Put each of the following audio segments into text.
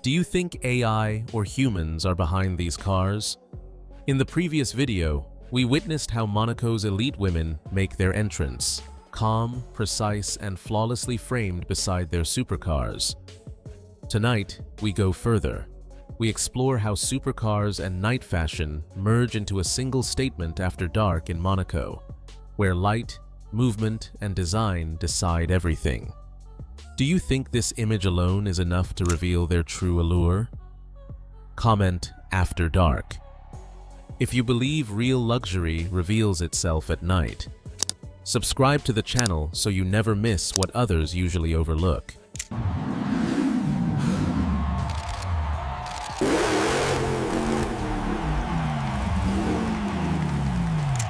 Do you think AI or humans are behind these cars? In the previous video, we witnessed how Monaco's elite women make their entrance, calm, precise, and flawlessly framed beside their supercars. Tonight, we go further. We explore how supercars and night fashion merge into a single statement after dark in Monaco, where light, movement, and design decide everything. Do you think this image alone is enough to reveal their true allure? Comment after dark. If you believe real luxury reveals itself at night. Subscribe to the channel so you never miss what others usually overlook.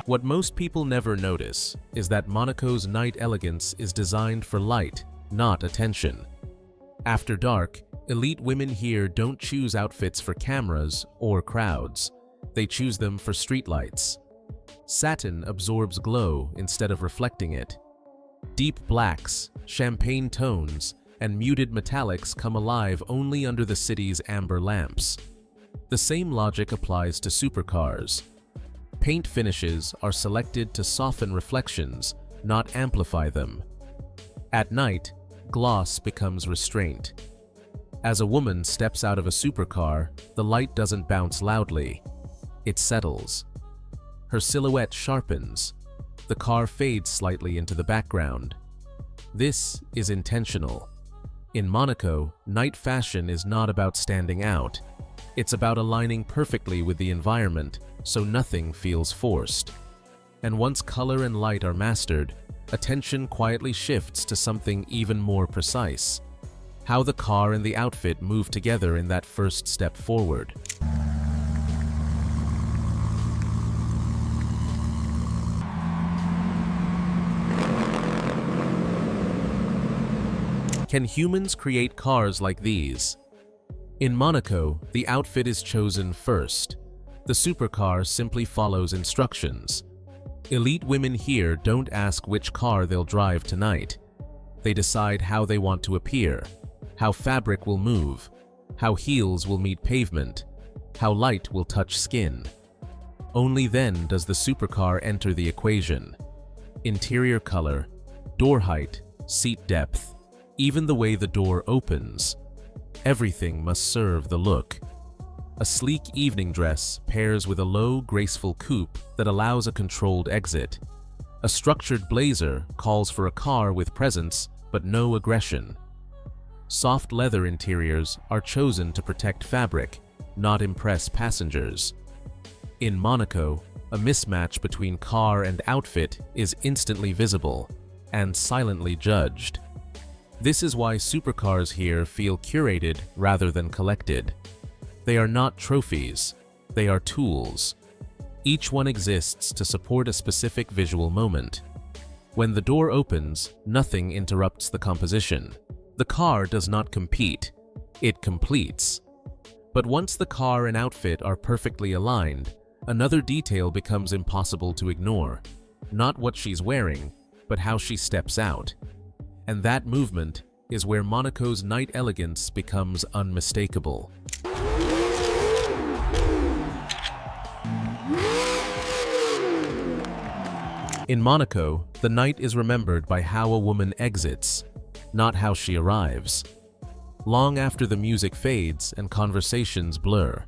What most people never notice is that Monaco's night elegance is designed for light, not attention. After dark, elite women here don't choose outfits for cameras or crowds. They choose them for streetlights. Satin absorbs glow instead of reflecting it. Deep blacks, champagne tones, and muted metallics come alive only under the city's amber lamps. The same logic applies to supercars. Paint finishes are selected to soften reflections, not amplify them. At night, gloss becomes restraint. As a woman steps out of a supercar, the light doesn't bounce loudly. It settles. Her silhouette sharpens. The car fades slightly into the background. This is intentional. In Monaco, night fashion is not about standing out. It's about aligning perfectly with the environment, so nothing feels forced. And once color and light are mastered, attention quietly shifts to something even more precise: how the car and the outfit move together in that first step forward. Can humans create cars like these? In Monaco, the outfit is chosen first. The supercar simply follows instructions. Elite women here don't ask which car they'll drive tonight. They decide how they want to appear, how fabric will move, how heels will meet pavement, how light will touch skin. Only then does the supercar enter the equation. Interior color, door height, seat depth, even the way the door opens. Everything must serve the look. A sleek evening dress pairs with a low, graceful coupe that allows a controlled exit. A structured blazer calls for a car with presence but no aggression. Soft leather interiors are chosen to protect fabric, not impress passengers. In Monaco, a mismatch between car and outfit is instantly visible and silently judged. This is why supercars here feel curated rather than collected. They are not trophies, they are tools. Each one exists to support a specific visual moment. When the door opens, nothing interrupts the composition. The car does not compete, it completes. But once the car and outfit are perfectly aligned, another detail becomes impossible to ignore. Not what she's wearing, but how she steps out. And that movement is where Monaco's night elegance becomes unmistakable. In Monaco, the night is remembered by how a woman exits, not how she arrives. Long after the music fades and conversations blur,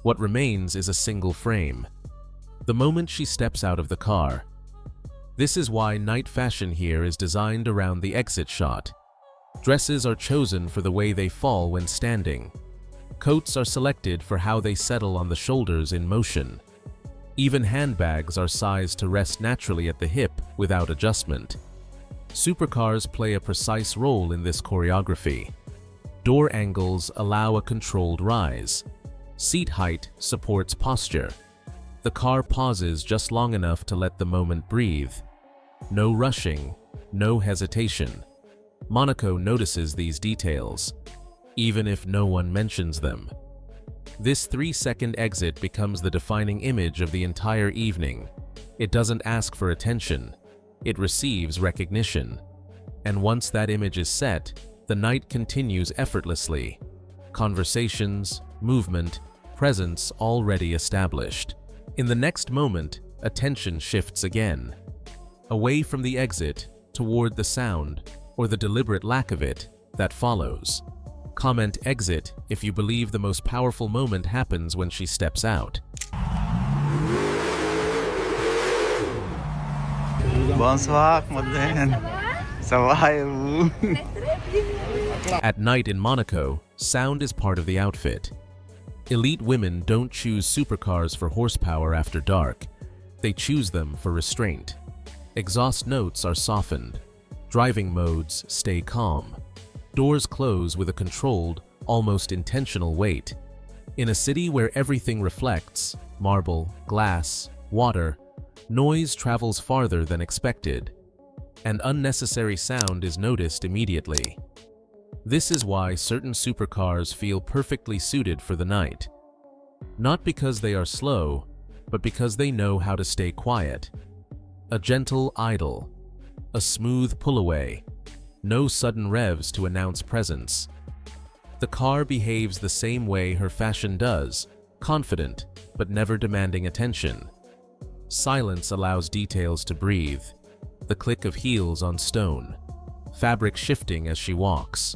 what remains is a single frame: the moment she steps out of the car. This is why night fashion here is designed around the exit shot. Dresses are chosen for the way they fall when standing. Coats are selected for how they settle on the shoulders in motion. Even handbags are sized to rest naturally at the hip without adjustment. Supercars play a precise role in this choreography. Door angles allow a controlled rise. Seat height supports posture. The car pauses just long enough to let the moment breathe. No rushing, no hesitation. Monaco notices these details, even if no one mentions them. This 3-second exit becomes the defining image of the entire evening. It doesn't ask for attention, it receives recognition. And once that image is set, the night continues effortlessly. Conversations, movement, presence already established. In the next moment, attention shifts again. Away from the exit, toward the sound, or the deliberate lack of it, that follows. Comment exit if you believe the most powerful moment happens when she steps out. Bonsoir, moderne. Ça va et vous? At night in Monaco, sound is part of the outfit. Elite women don't choose supercars for horsepower after dark. They choose them for restraint. Exhaust notes are softened. Driving modes stay calm. Doors close with a controlled, almost intentional weight. In a city where everything reflects, marble, glass, water, noise travels farther than expected, and unnecessary sound is noticed immediately. This is why certain supercars feel perfectly suited for the night. Not because they are slow, but because they know how to stay quiet. A gentle idle, a smooth pull-away, no sudden revs to announce presence. The car behaves the same way her fashion does, confident, but never demanding attention. Silence allows details to breathe, the click of heels on stone, fabric shifting as she walks.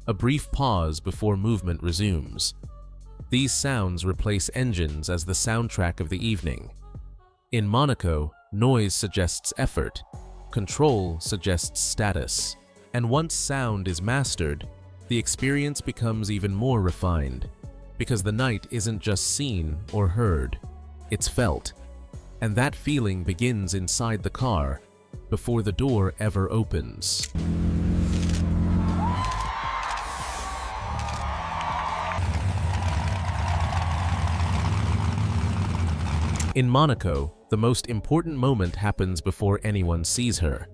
A brief pause before movement resumes. These sounds replace engines as the soundtrack of the evening. In Monaco, noise suggests effort, control suggests status, and once sound is mastered, the experience becomes even more refined, because the night isn't just seen or heard, it's felt. And that feeling begins inside the car, before the door ever opens. In Monaco, the most important moment happens before anyone sees her.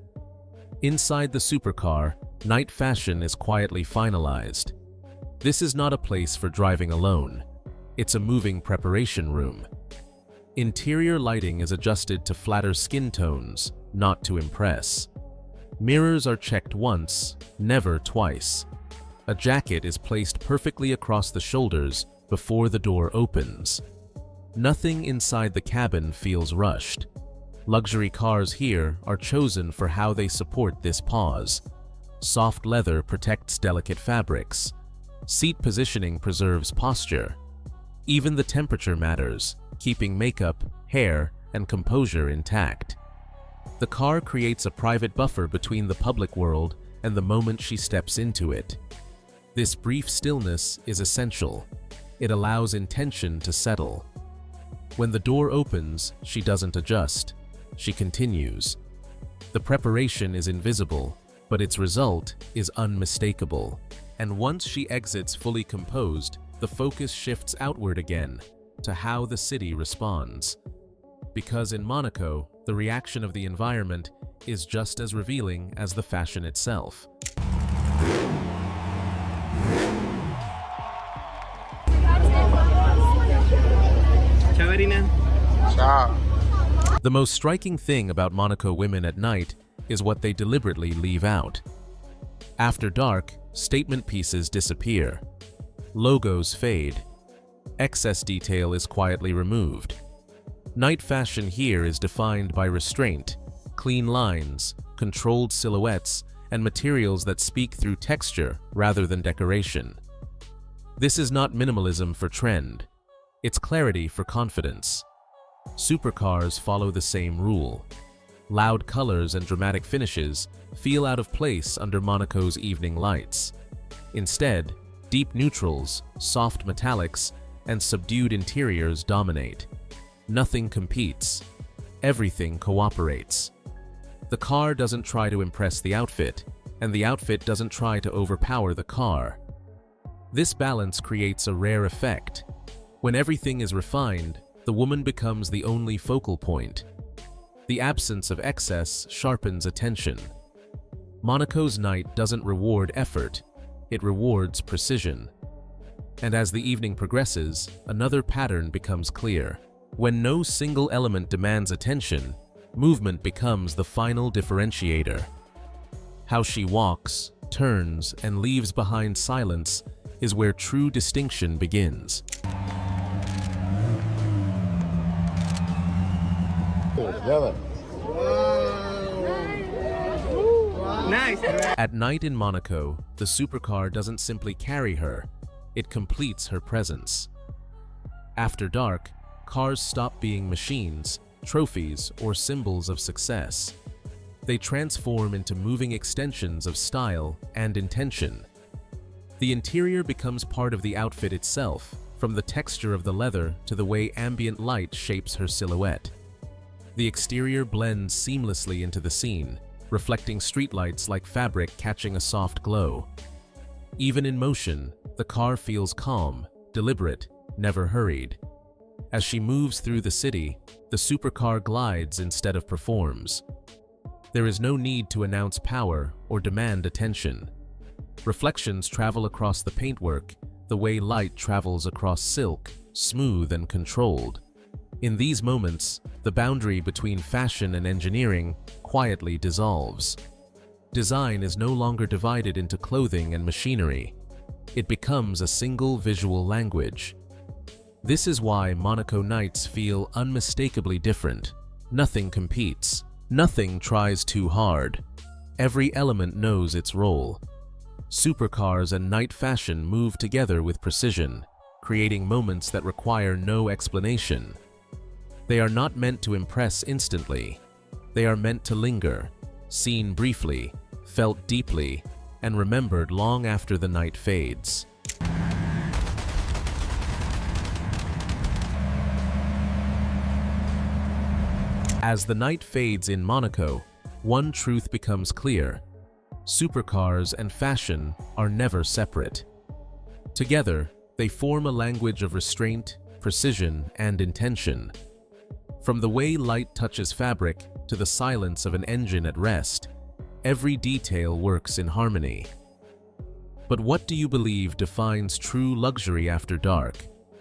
Inside the supercar, night fashion is quietly finalized. This is not a place for driving alone. It's a moving preparation room. Interior lighting is adjusted to flatter skin tones, not to impress. Mirrors are checked once, never twice. A jacket is placed perfectly across the shoulders before the door opens. Nothing inside the cabin feels rushed. Luxury cars here are chosen for how they support this pause. Soft leather protects delicate fabrics. Seat positioning preserves posture. Even the temperature matters, keeping makeup, hair, and composure intact. The car creates a private buffer between the public world and the moment she steps into it. This brief stillness is essential. It allows intention to settle. When the door opens, she doesn't adjust. She continues. The preparation is invisible, but its result is unmistakable. And once she exits fully composed, the focus shifts outward again, to how the city responds. Because in Monaco, the reaction of the environment is just as revealing as the fashion itself. Ciao. The most striking thing about Monaco women at night is what they deliberately leave out. After dark, statement pieces disappear. Logos fade. Excess detail is quietly removed. Night fashion here is defined by restraint, clean lines, controlled silhouettes, and materials that speak through texture rather than decoration. This is not minimalism for trend. It's clarity for confidence. Supercars follow the same rule. Loud colors and dramatic finishes feel out of place under Monaco's evening lights. Instead, deep neutrals, soft metallics, and subdued interiors dominate. Nothing competes. Everything cooperates. The car doesn't try to impress the outfit, and the outfit doesn't try to overpower the car. This balance creates a rare effect. When everything is refined, the woman becomes the only focal point. The absence of excess sharpens attention. Monaco's night doesn't reward effort, it rewards precision. And as the evening progresses, another pattern becomes clear. When no single element demands attention, movement becomes the final differentiator. How she walks, turns, and leaves behind silence is where true distinction begins. Nice. At night in Monaco, the supercar doesn't simply carry her, it completes her presence. After dark, cars stop being machines, trophies, or symbols of success. They transform into moving extensions of style and intention. The interior becomes part of the outfit itself, from the texture of the leather to the way ambient light shapes her silhouette. The exterior blends seamlessly into the scene, reflecting streetlights like fabric catching a soft glow. Even in motion, the car feels calm, deliberate, never hurried. As she moves through the city, the supercar glides instead of performs. There is no need to announce power or demand attention. Reflections travel across the paintwork, the way light travels across silk, smooth and controlled. In these moments, the boundary between fashion and engineering quietly dissolves. Design is no longer divided into clothing and machinery. It becomes a single visual language. This is why Monaco nights feel unmistakably different. Nothing competes. Nothing tries too hard. Every element knows its role. Supercars and night fashion move together with precision, creating moments that require no explanation. They are not meant to impress instantly. They are meant to linger, seen briefly, felt deeply, and remembered long after the night fades. As the night fades in Monaco, one truth becomes clear: supercars and fashion are never separate. Together, they form a language of restraint, precision, and intention. From the way light touches fabric to the silence of an engine at rest, every detail works in harmony. But what do you believe defines true luxury after dark?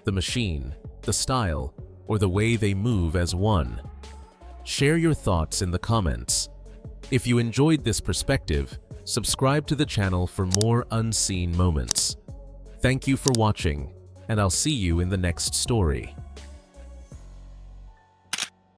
The machine, the style, or the way they move as one? Share your thoughts in the comments. If you enjoyed this perspective, subscribe to the channel for more unseen moments. Thank you for watching, and I'll see you in the next story.